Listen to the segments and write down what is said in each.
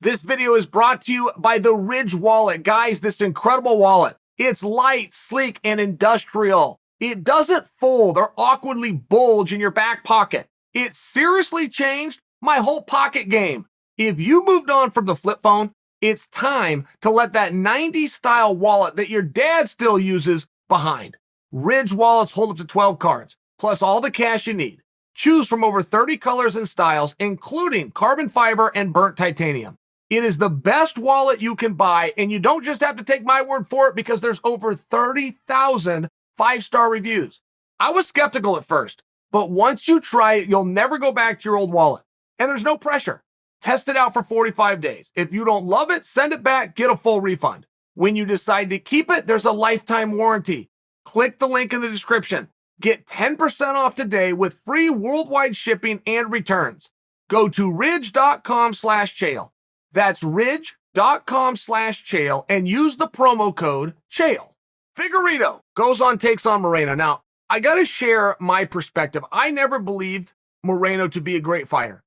This video is brought to you by the Ridge Wallet. Guys, this incredible wallet. It's light, sleek, and industrial. It doesn't fold or awkwardly bulge in your back pocket. It seriously changed my whole pocket game. If you moved on from the flip phone, it's time to let that 90s style wallet that your dad still uses behind. Ridge wallets hold up to 12 cards, plus all the cash you need. Choose from over 30 colors and styles, including carbon fiber and burnt titanium. It is the best wallet you can buy, and you don't just have to take my word for it because there's over 30,000 five-star reviews. I was skeptical at first, but once you try it, you'll never go back to your old wallet. And there's no pressure. Test it out for 45 days. If you don't love it, send it back, get a full refund. When you decide to keep it, there's a lifetime warranty. Click the link in the description. Get 10% off today with free worldwide shipping and returns. Go to ridge.com/Chael. That's ridge.com/Chael and use the promo code Chael. Figueiredo goes on, takes on Moreno. Now, I got to share my perspective. I never believed Moreno to be a great fighter.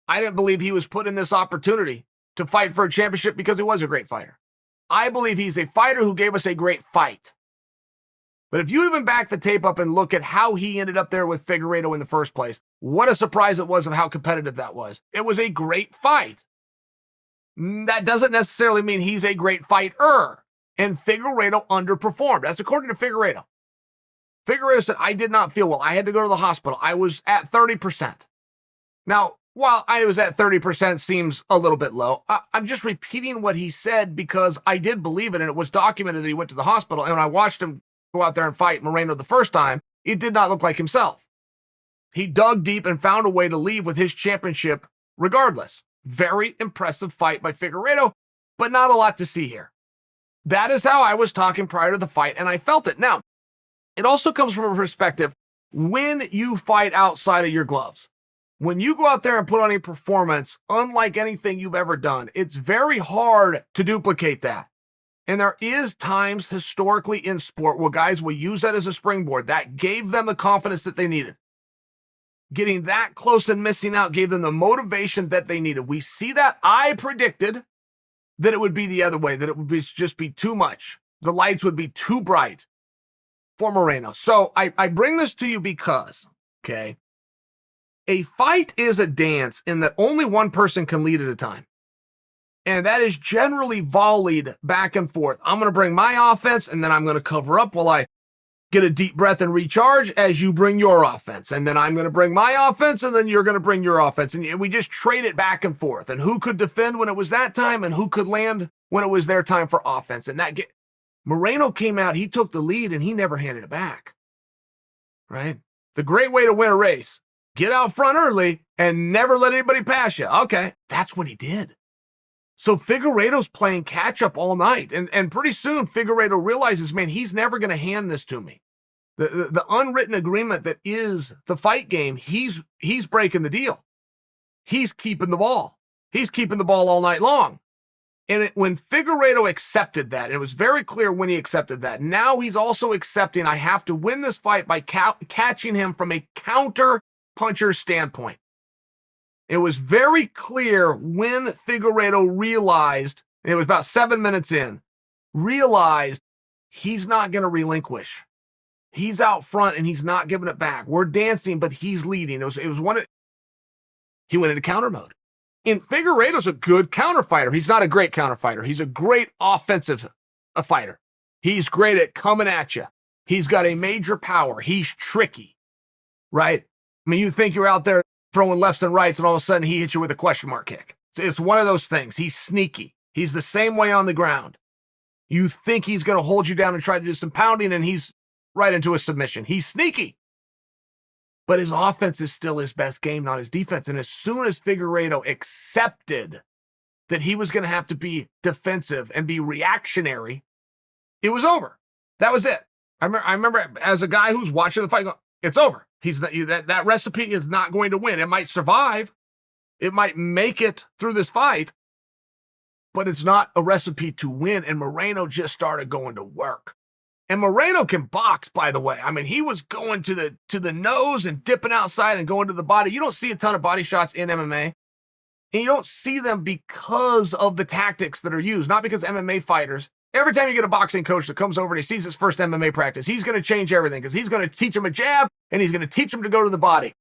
I didn't believe he was put in this opportunity to fight for a championship because he was a great fighter. I believe he's a fighter who gave us a great fight. But if you even back the tape up and look at how he ended up there with Figueiredo in the first place, what a surprise it was of how competitive that was. It was a great fight. That doesn't necessarily mean he's a great fighter. And Figueiredo underperformed. That's according to Figueiredo. Figueiredo said, I did not feel well. I had to go to the hospital. I was at 30%. Now, while I was at 30% seems a little bit low, I'm just repeating what he said because I did believe it, and it was documented that he went to the hospital. And when I watched him go out there and fight Moreno the first time, it did not look like himself. He dug deep and found a way to leave with his championship regardless. Very impressive fight by Figueiredo, but not a lot to see here. That is how I was talking prior to the fight, and I felt it. Now, it also comes from a perspective when you fight outside of your gloves. When you go out there and put on a performance unlike anything you've ever done, it's very hard to duplicate that. And there is times historically in sport where guys will use that as a springboard. That gave them the confidence that they needed. Getting that close and missing out gave them the motivation that they needed. We see that. I predicted that it would be the other way, that it would just be too much. The lights would be too bright for Moreno. So I bring this to you because, okay, a fight is a dance in that only one person can lead at a time. And that is generally volleyed back and forth. I'm going to bring my offense, and then I'm going to cover up while I get a deep breath and recharge as you bring your offense. And then I'm going to bring my offense, and then you're going to bring your offense. And we just trade it back and forth. And who could defend when it was that time, and who could land when it was their time for offense. And Moreno came out, he took the lead, and he never handed it back. Right? The great way to win a race, get out front early and never let anybody pass you. Okay, that's what he did. So Figueiredo's playing catch-up all night. And pretty soon, Figueiredo realizes, man, he's never going to hand this to me. The unwritten agreement that is the fight game, he's breaking the deal. He's keeping the ball. He's keeping the ball all night long. And when Figueiredo accepted that, it was very clear when he accepted that. Now he's also accepting I have to win this fight by catching him from a counter-puncher standpoint. It was very clear when Figueiredo realized, and it was about 7 minutes in, realized he's not going to relinquish. He's out front and he's not giving it back. We're dancing, but he's leading. He went into counter mode. And Figueiredo's a good counter fighter. He's not a great counter fighter. He's a great offensive fighter. He's great at coming at you. He's got a major power. He's tricky, right? I mean, you think you're out there throwing lefts and rights, and all of a sudden he hits you with a question mark kick. It's one of those things. He's sneaky. He's the same way on the ground. You think he's going to hold you down and try to do some pounding, and he's right into a submission. He's sneaky. But his offense is still his best game, not his defense. And as soon as Figueiredo accepted that he was going to have to be defensive and be reactionary, it was over. That was it. I remember as a guy who's watching the fight, going, it's over. That recipe is not going to win. It might survive. It might make it through this fight, but it's not a recipe to win. And Moreno just started going to work. And Moreno can box, by the way. I mean, he was going to the nose and dipping outside and going to the body. You don't see a ton of body shots in MMA. And you don't see them because of the tactics that are used, not because MMA fighters. Every time you get a boxing coach that comes over and he sees his first MMA practice, he's going to change everything because he's going to teach him a jab and he's going to teach him to go to the body.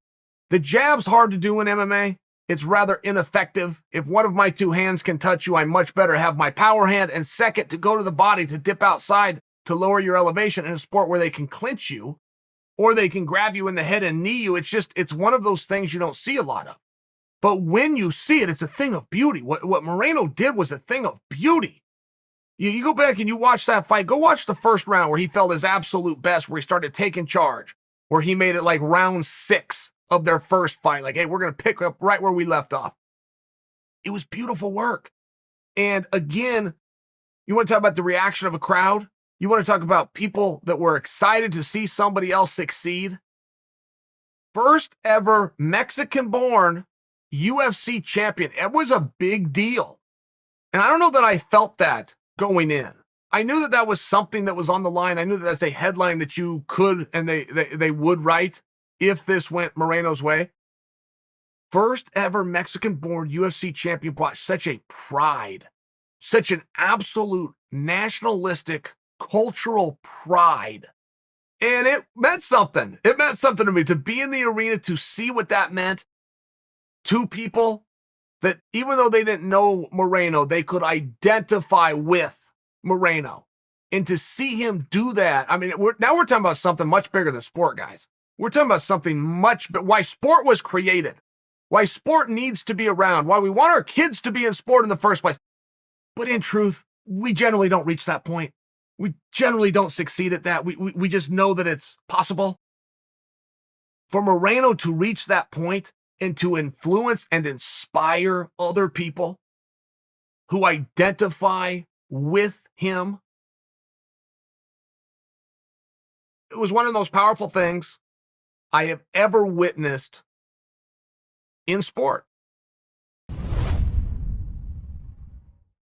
The jab's hard to do in MMA. It's rather ineffective. If one of my two hands can touch you, I much better have my power hand. And second, to go to the body, to dip outside, to lower your elevation in a sport where they can clinch you or they can grab you in the head and knee you. It's one of those things you don't see a lot of. But when you see it, it's a thing of beauty. What Moreno did was a thing of beauty. You go back and you watch that fight. Go watch the first round where he felt his absolute best, where he started taking charge, where he made it like round 6 of their first fight. Like, hey, we're going to pick up right where we left off. It was beautiful work. And again, you want to talk about the reaction of a crowd? You want to talk about people that were excited to see somebody else succeed? First ever Mexican-born UFC champion. It was a big deal. And I don't know that I felt that going in. I knew that that was something that was on the line. I knew that that's a headline that you could and they would write if this went Moreno's way. First ever Mexican-born UFC champion brought such a pride, such an absolute nationalistic, cultural pride. And it meant something. It meant something to me to be in the arena, to see what that meant to people that even though they didn't know Moreno, they could identify with Moreno. And to see him do that, I mean, now we're talking about something much bigger than sport, guys. We're talking about something much bigger. Why sport was created, why sport needs to be around, why we want our kids to be in sport in the first place. But in truth, we generally don't reach that point. We generally don't succeed at that. We just know that it's possible. For Moreno to reach that point and to influence and inspire other people who identify with him, it was one of the most powerful things I have ever witnessed in sport.